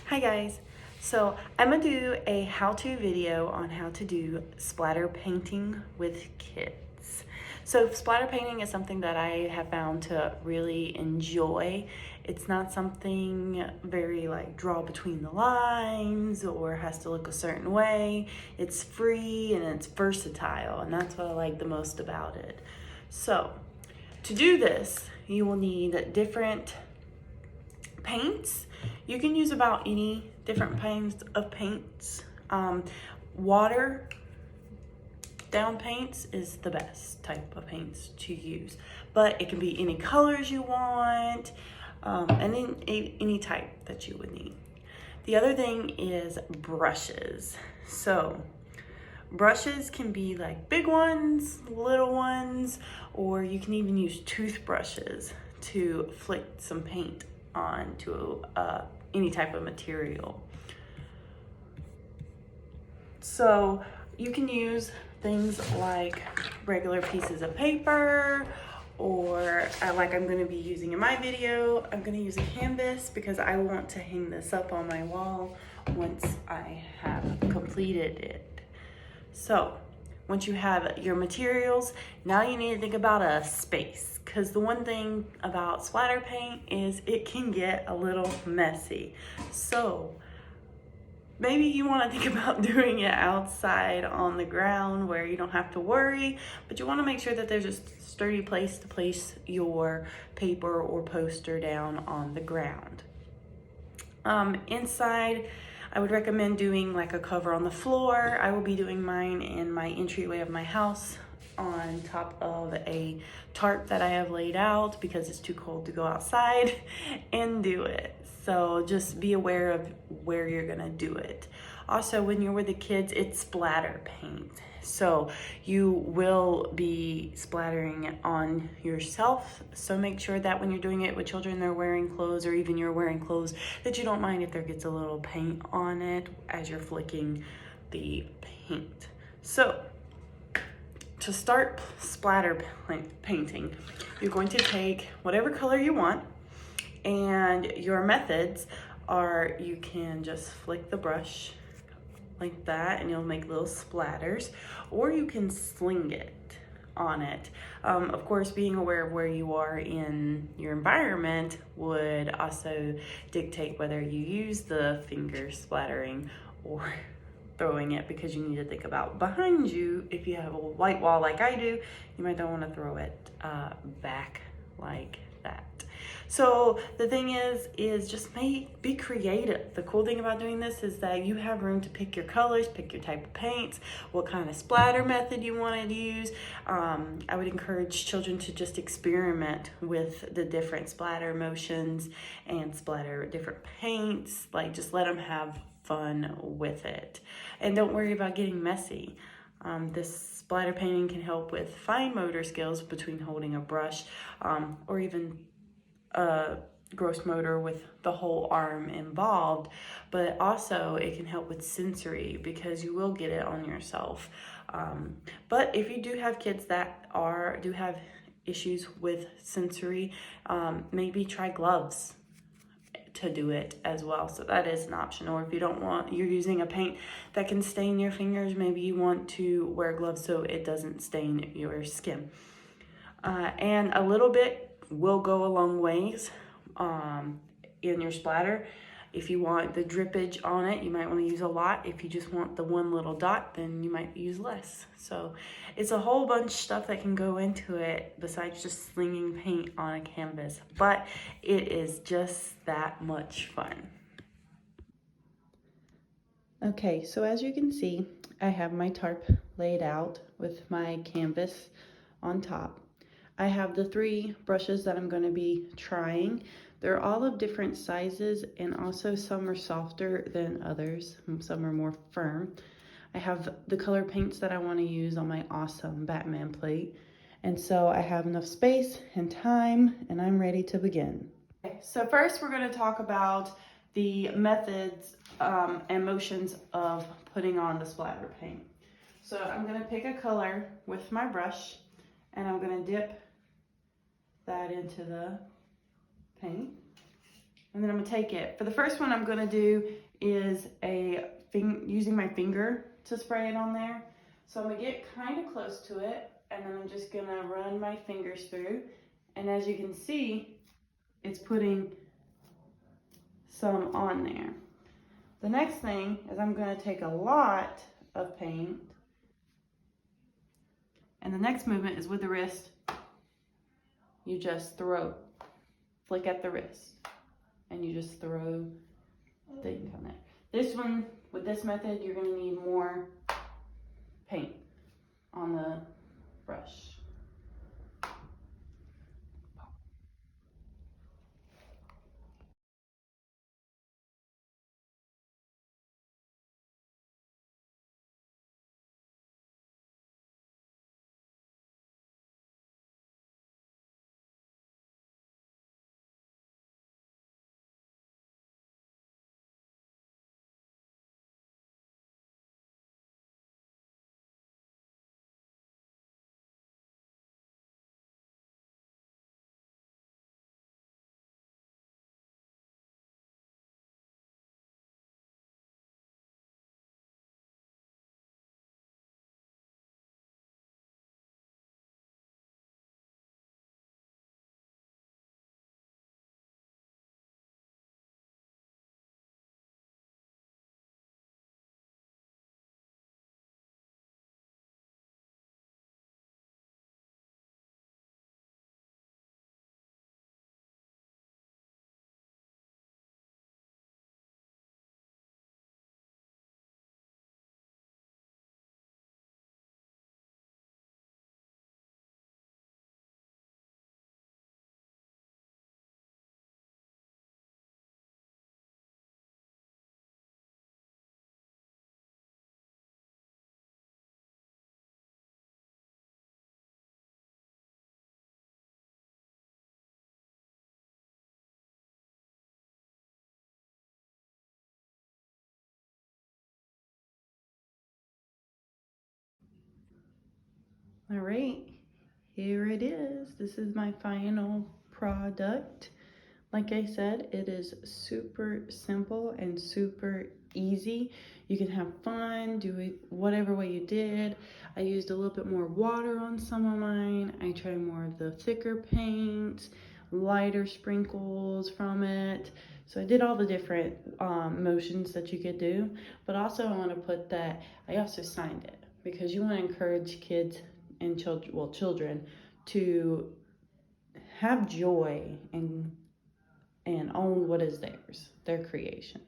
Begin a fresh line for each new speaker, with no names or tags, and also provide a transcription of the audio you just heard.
Hi guys, so I'm gonna do a how-to video on how to do splatter painting with kids. So splatter painting is something that I have found to really enjoy. It's not something very like draw between the lines or has to look a certain way. It's free and it's versatile, and that's what I like the most about it. So to do this, you will need different paints. You can use about any different kinds of paints. Water down paints is the best type of paints to use, but it can be any colors you want, and then any type that you would need. The other thing is brushes. So brushes can be like big ones, little ones, or you can even use toothbrushes to flick some paint onto any type of material. So you can use things like regular pieces of paper, or like I'm going to be using in my video, I'm going to use a canvas because I want to hang this up on my wall once I have completed it. So once you have your materials, now you need to think about a space, because the one thing about splatter paint is it can get a little messy. So maybe you want to think about doing it outside on the ground where you don't have to worry, but you want to make sure that there's a sturdy place to place your paper or poster down on the ground. Inside, I would recommend doing like a cover on the floor. I will be doing mine in my entryway of my house on top of a tarp that I have laid out because it's too cold to go outside and do it. So just be aware of where you're gonna do it. Also, when you're with the kids, it's splatter paint. So you will be splattering on yourself. So make sure that when you're doing it with children, they're wearing clothes, or even you're wearing clothes, that you don't mind if there gets a little paint on it as you're flicking the paint. So to start splatter painting, you're going to take whatever color you want, and your methods are you can just flick the brush like that and you'll make little splatters, or you can sling it on it. Of course, being aware of where you are in your environment would also dictate whether you use the finger splattering or throwing it, because you need to think about behind you. If you have a white wall like I do, you might not want to throw it back like that. So the thing is just be creative. The cool thing about doing this is that you have room to pick your colors, pick your type of paints, what kind of splatter method you want to use. I would encourage children to just experiment with the different splatter motions and splatter different paints. Like, just let them have fun with it. And don't worry about getting messy. This splatter painting can help with fine motor skills between holding a brush, or even gross motor with the whole arm involved, but also it can help with sensory because you will get it on yourself. But if you do have kids that do have issues with sensory, maybe try gloves to do it as well. So that is an option. Or if you don't want, you're using a paint that can stain your fingers, maybe you want to wear gloves so it doesn't stain your skin. And a little bit will go a long ways in your splatter. If you want the drippage on it, you might want to use a lot. If you just want the one little dot, then you might use less. So it's a whole bunch of stuff that can go into it besides just slinging paint on a canvas, but it is just that much fun. Okay, so as you can see, I have my tarp laid out with my canvas on top. I have the 3 brushes that I'm going to be trying. They're all of different sizes, and also some are softer than others. Some are more firm. I have the color paints that I want to use on my awesome Batman plate. And so I have enough space and time, and I'm ready to begin. Okay, so first we're going to talk about the methods and motions of putting on the splatter paint. So I'm going to pick a color with my brush, and I'm going to dip that into the paint And then I'm gonna take it. For the first one I'm gonna do is using my finger to spray it on there. So I'm gonna get kind of close to it, and then I'm just gonna run my fingers through. And as you can see, it's putting some on there. The next thing is I'm gonna take a lot of paint, and the next movement is with the wrist. You just flick at the wrist, and you just throw things on there. This one, with this method, you're gonna need more paint on the brush. All right, here it is. This is my final product. Like I said, it is super simple and super easy. You can have fun, do it whatever way you did. I used a little bit more water on some of mine. I tried more of the thicker paint, lighter sprinkles from it. So I did all the different motions that you could do. But also I want to put that, I also signed it because you want to encourage kids and children to have joy and own what is theirs, their creation.